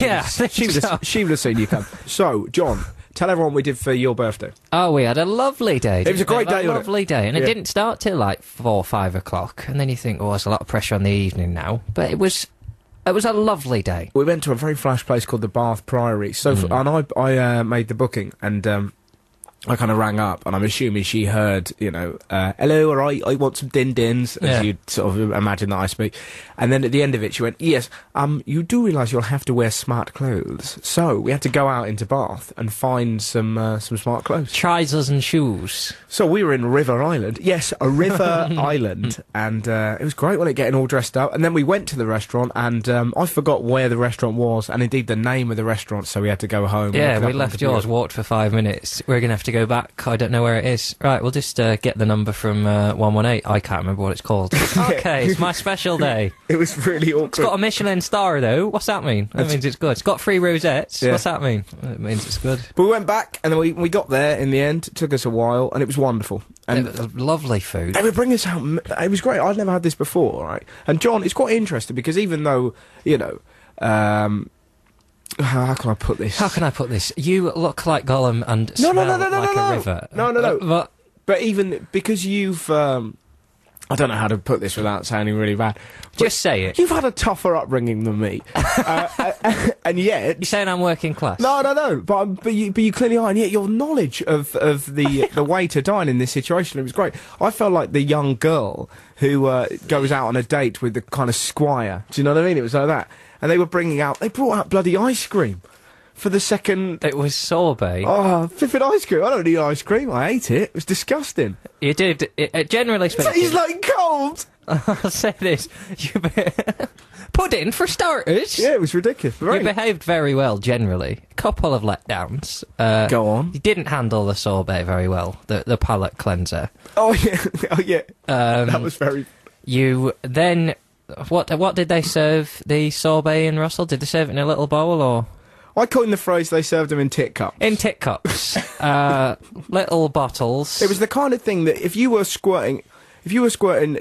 Yeah, she would have seen you come. So, John, tell everyone what we did for your birthday. Oh, we had a lovely day. It was a great day, A lovely day, and it Yeah. didn't start till like 4 or 5 o'clock. And then you think, oh, there's a lot of pressure on the evening now. But it was a lovely day. We went to a very flash place called the Bath Priory. So, and I made the booking, and I kind of rang up, and I'm assuming she heard, hello, all right, I want some din-dins, as you'd sort of imagine that I speak. And then at the end of it, she went, yes, you do realise you'll have to wear smart clothes. So we had to go out into Bath and find some smart clothes. Trousers and shoes. So we were in River Island. Yes, a river island. And it was great, wasn't it, getting all dressed up. And then we went to the restaurant, and I forgot where the restaurant was, and indeed the name of the restaurant, so we had to go home. Yeah, we left yours, walked for 5 minutes. We're going to have to go back. I don't know where it is. Right, we'll just get the number from 118. I can't remember what it's called. Okay, it's my special day. It was really awkward. It's got a Michelin star, though. What's that mean? That means it's good. It's got 3 rosettes. Yeah. What's that mean? It means it's good. But we went back, and then we got there in the end. It took us a while, and it was wonderful. And it was lovely food. They would bring us out. It was great. I'd never had this before, right? And John, it's quite interesting, because even though, how can I put this? How can I put this? You look like Gollum and smell like a river. No. But even because you've... I don't know how to put this without sounding really bad. Just say it. You've had a tougher upbringing than me. And yet... You're saying I'm working class? No. But you clearly are, and yet your knowledge of the way to dine in this situation, it was great. I felt like the young girl who goes out on a date with the kind of squire. Do you know what I mean? It was like that. And they brought out bloody ice cream for the second... It was sorbet. Oh, flipping ice cream. I don't eat ice cream. I ate it. It was disgusting. You did. Generally speaking... It tastes like cold! I'll say this. Pudding, for starters. Yeah, it was ridiculous. You behaved very well, generally. A couple of letdowns. Go on. You didn't handle the sorbet very well, the palate cleanser. Oh, yeah. That was very... You then... What did they serve the sorbet in, Russell? Did they serve it in a little bowl, or...? I coined the phrase they served them in tit cups. In tit cups. Little bottles. It was the kind of thing that if you were squirting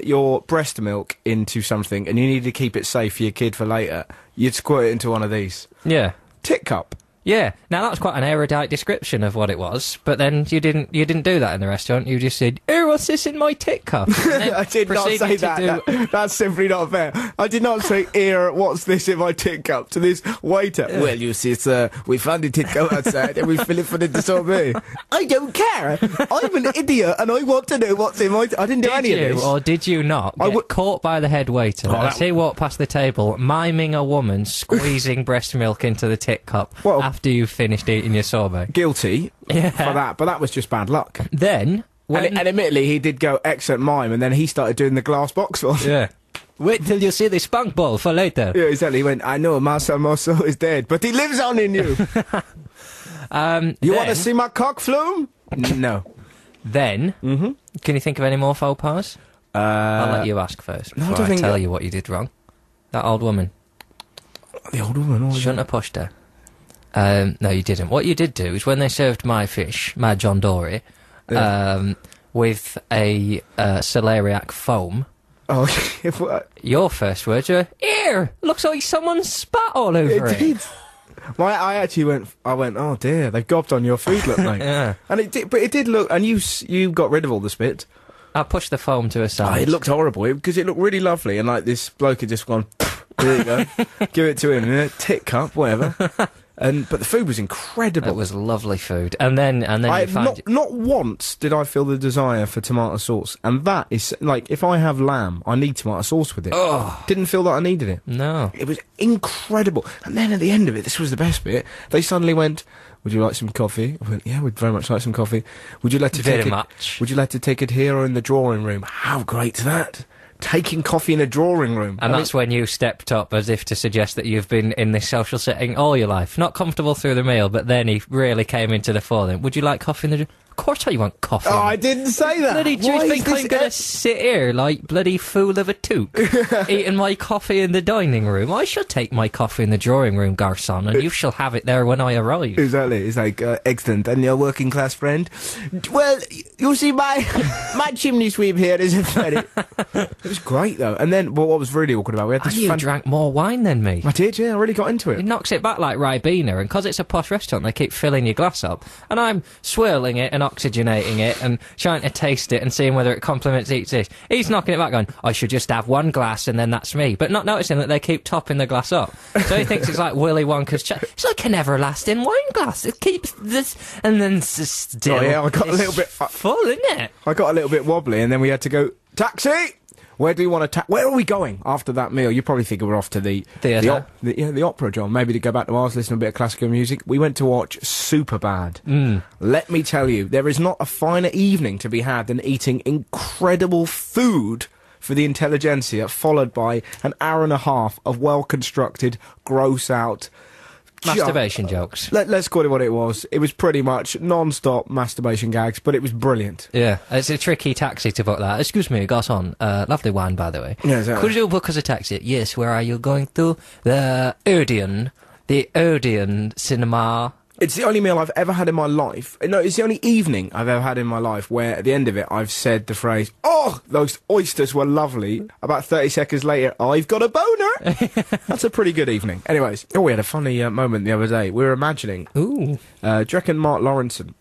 your breast milk into something and you needed to keep it safe for your kid for later, you'd squirt it into one of these. Yeah. Tit cup. Yeah. Now that was quite an erudite description of what it was, but then you didn't do that in the restaurant. You just said, "Oh, what's this in my tit cup?" I did not say that. That's simply not fair. I did not say, "Here, what's this in my tit cup?" to this waiter. Yeah. Well, you see, sir, we found a tit cup outside and we fill it for the sorbet. I don't care. I'm an idiot and I want to know what's in my... I didn't do any of this. Or did you not get caught by the head waiter as he walked past the table, miming a woman squeezing breast milk into the tit cup after you finished eating your sorbet? Guilty for that, but that was just bad luck. Then... And admittedly, he did go excellent mime, and then he started doing the glass box one. Yeah. Wait till you see the spunk ball for later. Yeah, exactly. He went, I know, Marcel Mosso is dead, but he lives on in you. You want to see my cock flume? No. Then, can you think of any more faux pas? I'll let you ask first before I tell you what you did wrong. That old woman. The old woman? Shouldn't have pushed her. No, you didn't. What you did do is when they served my fish, my John Dory, with a celeriac foam. Oh, your first words were, "Ew, looks like someone spat all over it." Did. I actually went, oh dear, they've gobbed on your food, look like. Yeah. And it did, but it did look, and you got rid of all the spit. I pushed the foam to a side. Oh, it looked horrible, because it looked really lovely, and like this bloke had just gone, there you go, give it to him in a tit cup, whatever. But the food was incredible. It was lovely food. And then not once did I feel the desire for tomato sauce. And that is, like, if I have lamb, I need tomato sauce with it. Oh. Didn't feel that I needed it. No. It was incredible. And then at the end of it, this was the best bit, they suddenly went, "Would you like some coffee?" I went, "Yeah, we'd very much like some coffee. Would you like to take it here or in the drawing room?" How great's that? Taking coffee in a drawing room. And that's when you stepped up as if to suggest that you've been in this social setting all your life. Not comfortable through the meal, but then he really came into the fore then. "Would you like coffee in the Of course I want coffee. Oh, I didn't say that. Bloody, do you think I'm going to sit here like bloody fool of a toque, eating my coffee in the dining room? I shall take my coffee in the drawing room, garçon, and you shall have it there when I arrive. Exactly. It's like, excellent. And your working class friend? Well, you see, my chimney sweep here is a very... It was great, though. And then, what was really awkward about it, we had this... You drank more wine than me. I did, yeah. I really got into it. It knocks it back like Ribena, and because it's a posh restaurant, they keep filling your glass up. And I'm swirling it and oxygenating it and trying to taste it and seeing whether it complements each dish. He's knocking it back going, I should just have one glass and then that's me. But not noticing that they keep topping the glass up. So he thinks it's like Willy Wonka's it's like an everlasting wine glass. It keeps this and then still... Oh, yeah, I got a little bit... full, isn't it? I got a little bit wobbly and then we had to go, taxi! Where do you want to where are we going after that meal? You probably think we're off to the opera, John. Maybe to go back to ours, listen to a bit of classical music. We went to watch Superbad. Let me tell you, there is not a finer evening to be had than eating incredible food for the intelligentsia, followed by an hour and a half of well-constructed, gross-out... masturbation jokes. Let's call it what it was. It was pretty much non-stop masturbation gags, but it was brilliant. Yeah, it's a tricky taxi to book that. Excuse me, garçon. Lovely wine, by the way. Yeah, exactly. Could you book us a taxi? Yes, where are you going to? The Odeon Cinema. It's the only meal I've ever had in my life. No, it's the only evening I've ever had in my life where, at the end of it, I've said the phrase, "Oh, those oysters were lovely." About 30 seconds later, I've got a boner. That's a pretty good evening. Anyways, we had a funny moment the other day. We were imagining. Ooh. Do you reckon Mark Lawrenson